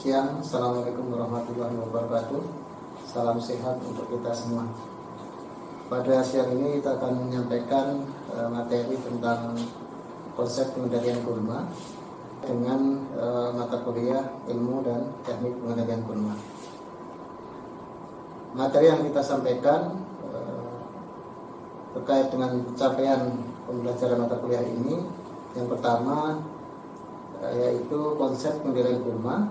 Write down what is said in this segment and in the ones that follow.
siang. Assalamualaikum warahmatullahi wabarakatuh. Salam sehat untuk kita semua. Pada siang ini kita akan menyampaikan materi tentang konsep pengendalian kurma dengan mata kuliah ilmu dan teknik pengendalian kurma. Materi yang kita sampaikan terkait dengan capaian pembelajaran mata kuliah ini, yang pertama yaitu konsep pengendalian kurma.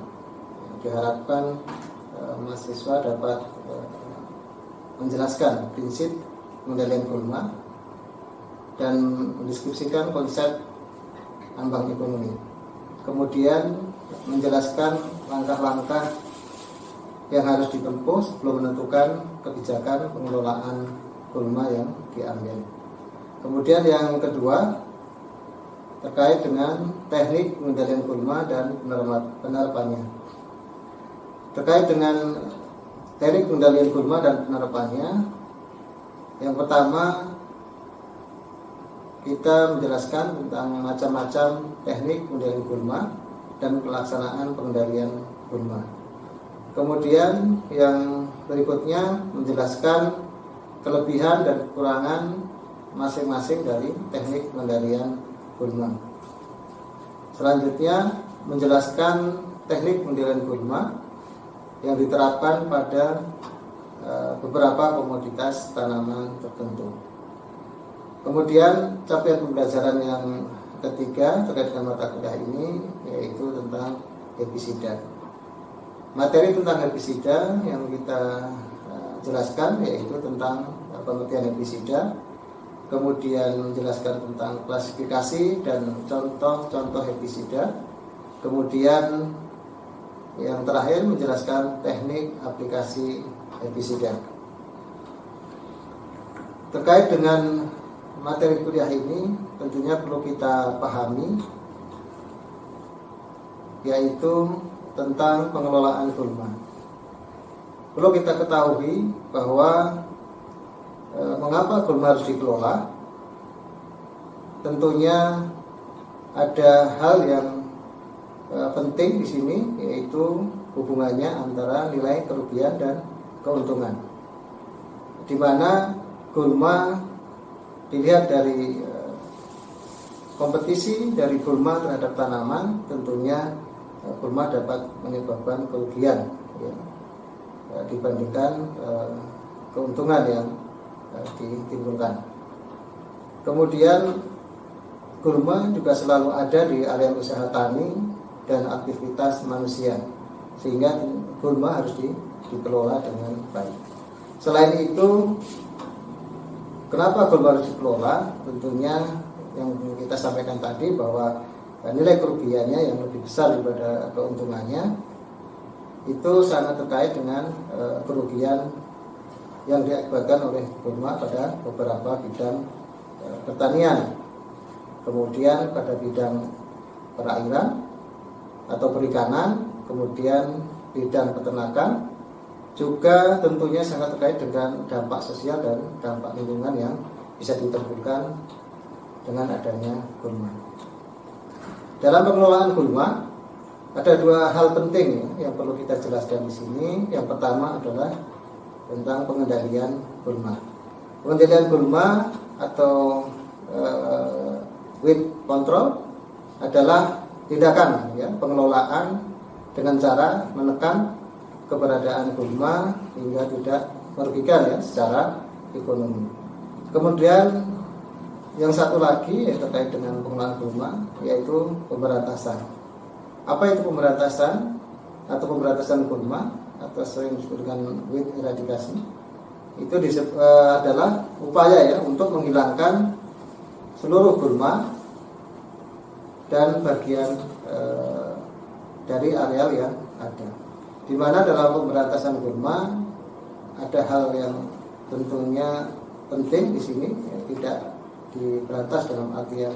Diharapkan mahasiswa dapat menjelaskan prinsip pengendalian kurma dan mendiskusikan konsep ambang ekonomi. Kemudian menjelaskan langkah-langkah yang harus ditempuh sebelum menentukan kebijakan pengelolaan kurma yang diambil. Kemudian yang kedua terkait dengan teknik pengendalian kurma dan penerapannya. Terkait dengan teknik pengendalian kurma dan penerapannya, yang pertama kita menjelaskan tentang macam-macam teknik pengendalian kurma dan pelaksanaan pengendalian kurma. Kemudian yang berikutnya menjelaskan kelebihan dan kekurangan masing-masing dari teknik pengendalian kurma. Selanjutnya menjelaskan teknik pengendalian kurma yang diterapkan pada beberapa komoditas tanaman tertentu. Kemudian capaian pembelajaran yang ketiga terkait dengan mata kuliah ini yaitu tentang herbisida. Materi tentang herbisida yang kita jelaskan yaitu tentang pengertian herbisida, kemudian menjelaskan tentang klasifikasi dan contoh-contoh herbisida, kemudian yang terakhir menjelaskan teknik aplikasi herbisida. Terkait dengan materi kuliah ini tentunya perlu kita pahami yaitu tentang pengelolaan kurma. Perlu kita ketahui bahwa mengapa kurma harus dikelola. Tentunya ada hal yang penting di sini, yaitu hubungannya antara nilai kerugian dan keuntungan, di mana kurma dilihat dari kompetisi dari kurma terhadap tanaman. Tentunya kurma dapat menyebabkan kerugian dibandingkan keuntungan yang ditimbulkan. Kemudian kurma juga selalu ada di area usaha tani dan aktivitas manusia, sehingga kurma harus dikelola dengan baik. Selain itu, kenapa kurma harus dikelola? Tentunya yang kita sampaikan tadi bahwa nilai kerugiannya yang lebih besar daripada keuntungannya itu sangat terkait dengan kerugian yang diakibatkan oleh kurma pada beberapa bidang pertanian, kemudian pada bidang perairan atau perikanan, kemudian bidang peternakan, juga tentunya sangat terkait dengan dampak sosial dan dampak lingkungan yang bisa ditimbulkan dengan adanya kurma. Dalam pengelolaan kurma ada dua hal penting yang perlu kita jelaskan di sini. Yang pertama adalah tentang pengendalian kurma. Pengendalian kurma atau weed control adalah tindakan pengelolaan dengan cara menekan keberadaan kurma hingga tidak merugikan secara ekonomi. Kemudian yang satu lagi terkait dengan pengelolaan kurma yaitu pemberantasan. Apa itu pemberantasan atau pemberantasan kurma atau sering disebut dengan weed eradikasi? Itu adalah upaya untuk menghilangkan seluruh kurma dan bagian dari areal yang ada. Di mana dalam pemberantasan kurma ada hal yang tentunya penting di sini, tidak diberantas dalam artian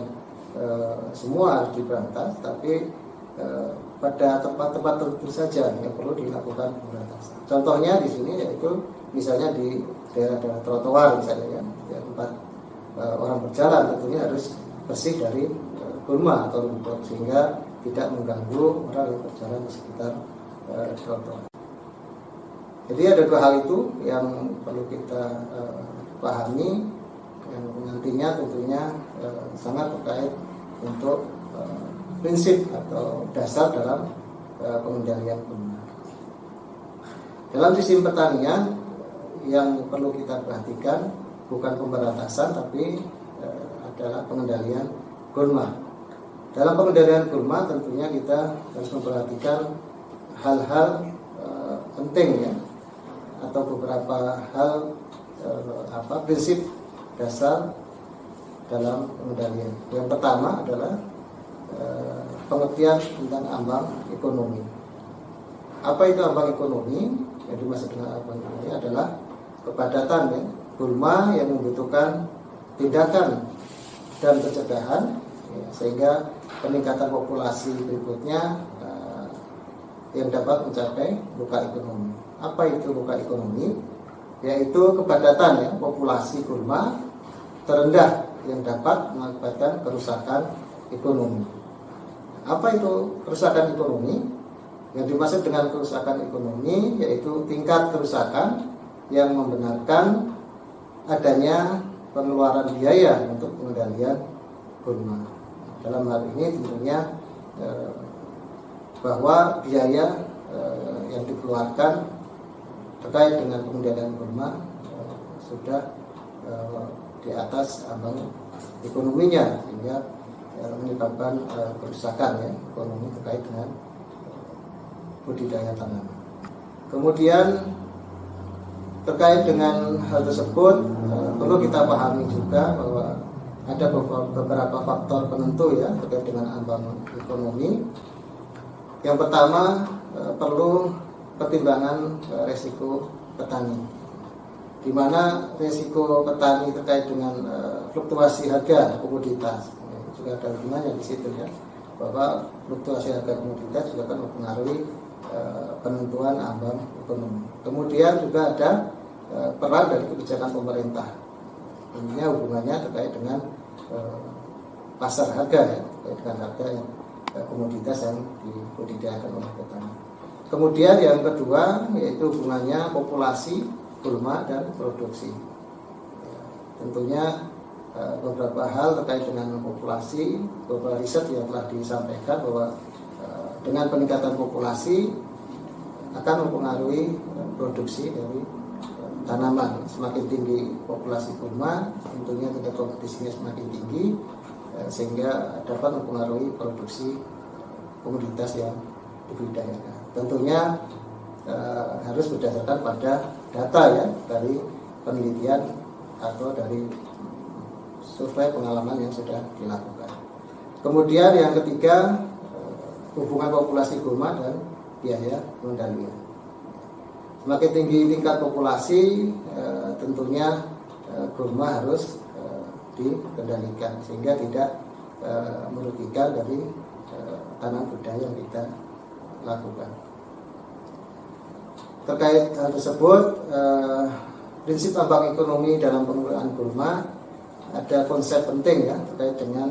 semua harus diberantas, tapi pada tempat-tempat tertentu saja yang perlu dilakukan pemberantasan. Contohnya di sini yaitu misalnya di daerah-daerah trotoar misalnya tempat orang berjalan tentunya harus bersih dari kurma atau rumput sehingga tidak mengganggu orang yang berjalan di sekitar trotoar. Jadi ada dua hal itu yang perlu kita pahami, yang nantinya tentunya sangat terkait untuk prinsip atau dasar dalam pengendalian gulma. Dalam sistem pertanian yang perlu kita perhatikan bukan pemberantasan tapi adalah pengendalian gulma. Dalam pengendalian gulma tentunya kita harus memperhatikan hal-hal penting ya, atau beberapa hal prinsip dasar dalam pengendalian. Yang pertama adalah pengertian tentang ambang ekonomi. Apa itu ambang ekonomi? Yang dimaksud dengan ambang ekonomi adalah kepadatan ya, gulma yang membutuhkan tindakan dan pencegahan ya, sehingga peningkatan populasi berikutnya yang dapat mencapai luka ekonomi. Apa itu luka ekonomi? Yaitu kepadatan ya, populasi gulma terendah yang dapat mengakibatkan kerusakan ekonomi. Apa itu kerusakan ekonomi? Yang dimaksud dengan kerusakan ekonomi yaitu tingkat kerusakan yang membenarkan adanya pengeluaran biaya untuk pengendalian gulma. Dalam hal ini tentunya bahwa biaya yang dikeluarkan terkait dengan pengendalian gulma sudah di atas ambang ekonominya, sehingga menyebabkan kerusakan ya, ekonomi terkait dengan budidaya tanaman. Kemudian terkait dengan hal tersebut perlu kita pahami juga bahwa ada beberapa faktor penentu ya terkait dengan ambang ekonomi. Yang pertama perlu pertimbangan resiko petani, di mana resiko petani terkait dengan fluktuasi harga komoditas juga ada hubungannya di situ ya, bahwa fluktuasi harga komoditas juga akan mempengaruhi penentuan ambang ekonomi. Kemudian juga ada peran dari kebijakan pemerintah, ini hubungannya terkait dengan pasar harga ya, terkait dengan harga yang komoditas yang dibudidayakan oleh petani. Kemudian yang kedua yaitu hubungannya populasi gulma dan produksi. Tentunya beberapa hal terkait dengan populasi, beberapa riset yang telah disampaikan bahwa dengan peningkatan populasi akan mempengaruhi produksi dari tanaman. Semakin tinggi populasi gulma, tentunya tingkat kompetisinya semakin tinggi, sehingga dapat mempengaruhi produksi komoditas yang dibudidayakan. Tentunya harus berdasarkan pada data ya dari penelitian atau dari survei pengalaman yang sudah dilakukan. Kemudian yang ketiga hubungan populasi gulma dan biaya pengendalian. Semakin tinggi tingkat populasi tentunya gulma harus dikendalikan sehingga tidak merugikan dari tanam budaya yang kita lakukan. Terkait hal tersebut, prinsip ambang ekonomi dalam pengelolaan gulma ada konsep penting ya terkait dengan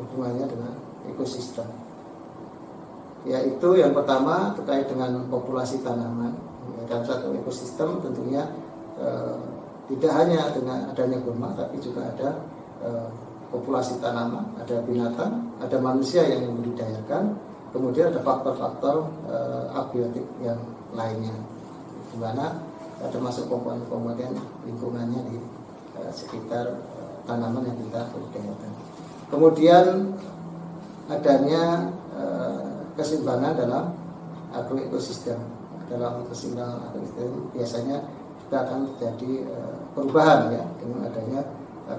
hubungannya dengan ekosistem. Yaitu yang pertama terkait dengan populasi tanaman. Dalam satu ekosistem tentunya tidak hanya dengan adanya gulma, tapi juga ada populasi tanaman, ada binatang, ada manusia yang membudidayakan, kemudian ada faktor-faktor abiotik yang lainnya, di mana ada masuk komponen-komponen lingkungannya di sekitar tanaman yang kita budidayakan. Kemudian adanya keseimbangan dalam agroekosistem. Dalam keseimbangan agroekosistem biasanya juga akan terjadi perubahan ya dengan adanya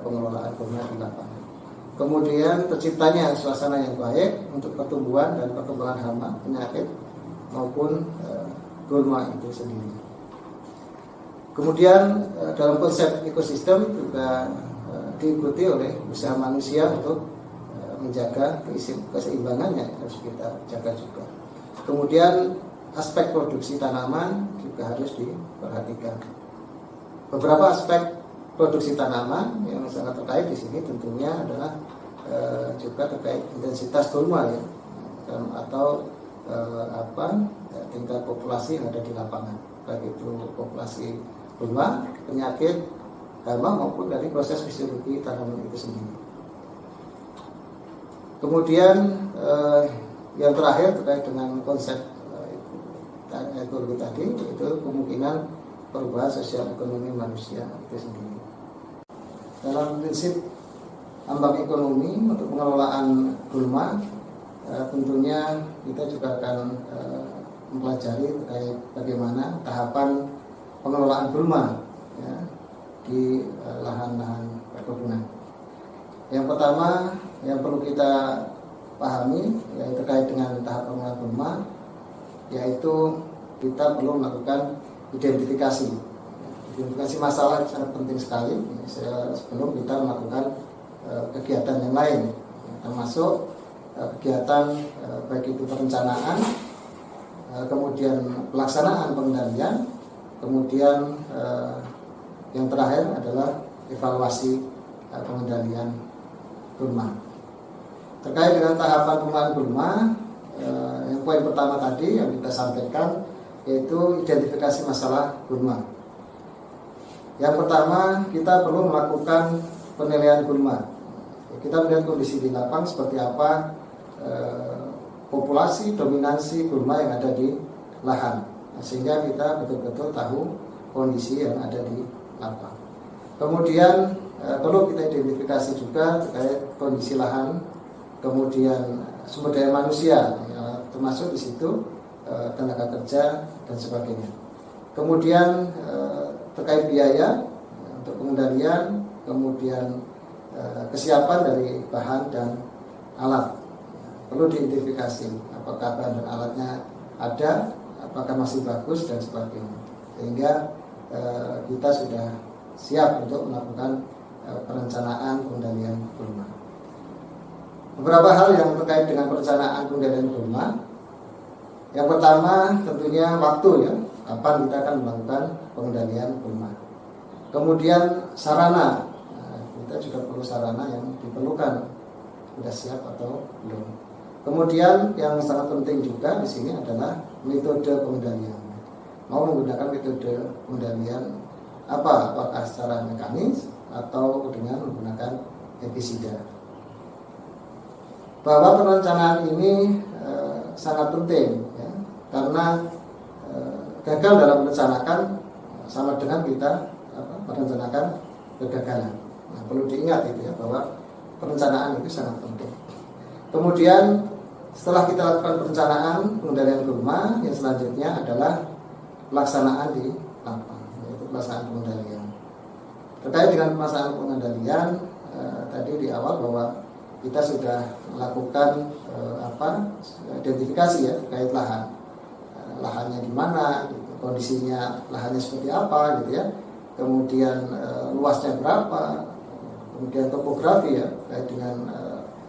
pengelolaan gulma di lapangan. Kemudian terciptanya suasana yang baik untuk pertumbuhan dan perkembangan hama, penyakit maupun gulma itu sendiri. Kemudian dalam konsep ekosistem juga diikuti oleh usaha manusia untuk menjaga keseimbangannya, harus kita jaga juga. Kemudian aspek produksi tanaman juga harus diperhatikan. Beberapa aspek produksi tanaman yang sangat terkait di sini tentunya adalah juga terkait intensitas gulma ya, atau tingkat populasi yang ada di lapangan, baik itu populasi gulma, penyakit, hama maupun dari proses fisiologi tanaman itu sendiri. Kemudian yang terakhir terkait dengan konsep ekologi tadi, itu kemungkinan perubahan sosial ekonomi manusia itu sendiri. Dalam prinsip ambang ekonomi untuk pengelolaan gulma, tentunya kita juga akan mempelajari terkait bagaimana tahapan pengelolaan gulma ya, di lahan-lahan perkebunan. Yang pertama yang perlu kita pahami yaitu terkait dengan tahap pengelolaan gulma, yaitu kita perlu melakukan identifikasi masalah sangat penting sekali sebelum kita melakukan kegiatan yang lain, termasuk kegiatan baik itu perencanaan, kemudian pelaksanaan pengendalian, kemudian yang terakhir adalah evaluasi pengendalian gulma. Terkait dengan tahapan pengelolaan gulma, yang poin pertama tadi yang kita sampaikan yaitu identifikasi masalah gulma. Yang pertama, kita perlu melakukan penilaian gulma. Kita melihat kondisi di lapang seperti apa populasi dominansi gulma yang ada di lahan, sehingga kita betul-betul tahu kondisi yang ada di lapang. Kemudian perlu kita identifikasi juga terkait kondisi lahan, kemudian sumber daya manusia, termasuk di situ tenaga kerja dan sebagainya. Kemudian terkait biaya untuk pengendalian, kemudian kesiapan dari bahan dan alat perlu diidentifikasi apakah bahan dan alatnya ada, apakah masih bagus dan sebagainya, sehingga kita sudah siap untuk melakukan perencanaan pengendalian gulma. Beberapa hal yang terkait dengan perencanaan pengendalian gulma. Yang pertama tentunya waktu ya, kapan kita akan melakukan pengendalian gulma. Kemudian sarana, kita juga perlu sarana yang diperlukan, sudah siap atau belum. Kemudian yang sangat penting juga di sini adalah metode pengendalian. Mau menggunakan metode pengendalian apa? Apakah secara mekanis atau dengan menggunakan pestisida. Bahwa perencanaan ini sangat penting ya, karena gagal dalam merencanakan sama dengan kita merencanakan kegagalan. Nah, perlu diingat itu ya, bahwa perencanaan itu sangat penting. Kemudian setelah kita lakukan perencanaan pengendalian gulma, yang selanjutnya adalah pelaksanaan di lapangan, yaitu pelaksanaan pengendalian. Terkait dengan pelaksanaan pengendalian, tadi di awal bahwa kita sudah melakukan identifikasi ya terkait lahan, lahannya di mana, gitu, kondisinya lahannya seperti apa, gitu ya. Kemudian luasnya berapa, kemudian topografi ya terkait dengan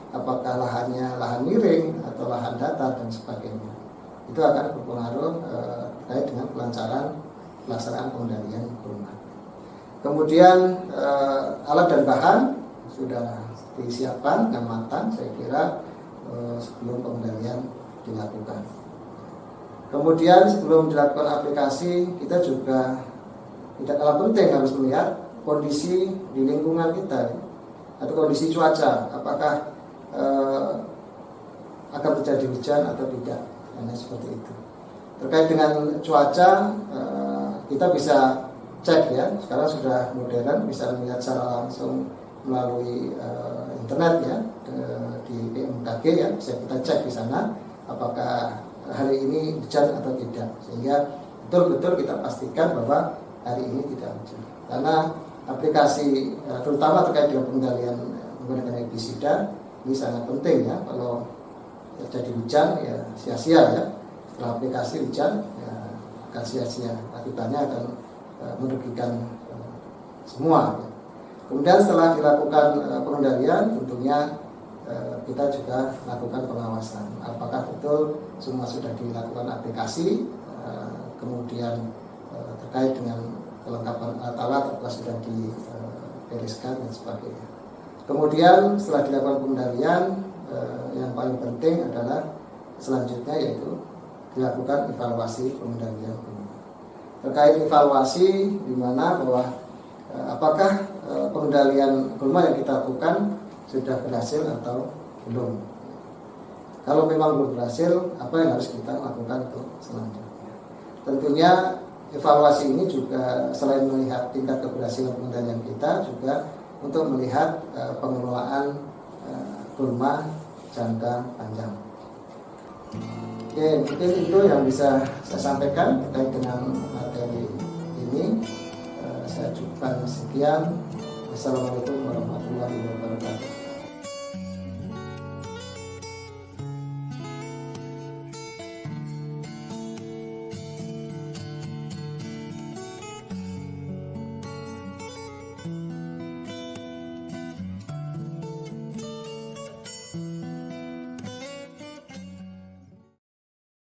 apakah lahannya lahan miring atau lahan datar dan sebagainya. Itu akan berpengaruh terkait dengan kelancaran pelaksanaan pengendalian gulma. Kemudian alat dan bahan sudah disiapkan dengan matang, saya kira sebelum pengendalian dilakukan. Kemudian sebelum dilakukan aplikasi, kita juga tidak kalah penting harus melihat kondisi di lingkungan kita atau kondisi cuaca, apakah akan terjadi hujan atau tidak, hanya seperti itu. Terkait dengan cuaca, kita bisa cek ya, sekarang sudah modern, bisa melihat secara langsung melalui internet ya, di BMKG ya, bisa kita cek di sana apakah hari ini hujan atau tidak, sehingga betul-betul kita pastikan bahwa hari ini tidak hujan. Karena aplikasi terutama terkait dengan pengendalian menggunakan pestisida ini sangat penting ya. Kalau terjadi hujan ya sia-sia ya, setelah aplikasi hujan ya akan sia-sia, akibatnya akan merugikan semua ya. Kemudian setelah dilakukan pengendalian, tentunya kita juga lakukan pengawasan apakah betul semua sudah dilakukan aplikasi, kemudian terkait dengan kelengkapan alat apakah sudah dibereskan dan sebagainya. Kemudian setelah dilakukan pengendalian, yang paling penting adalah selanjutnya yaitu dilakukan evaluasi pengendalian gulma. Terkait evaluasi di mana bahwa apakah pengendalian gulma yang kita lakukan sudah berhasil atau belum. Kalau memang belum berhasil, apa yang harus kita lakukan untuk selanjutnya? Tentunya evaluasi ini juga selain melihat tingkat keberhasilan pengendalian kita, juga untuk melihat pengelolaan gulma jangka panjang. Oke, mungkin itu yang bisa saya sampaikan terkait dengan materi ini. Saya cukupkan sekian. Assalamualaikum warahmatullahi wabarakatuh.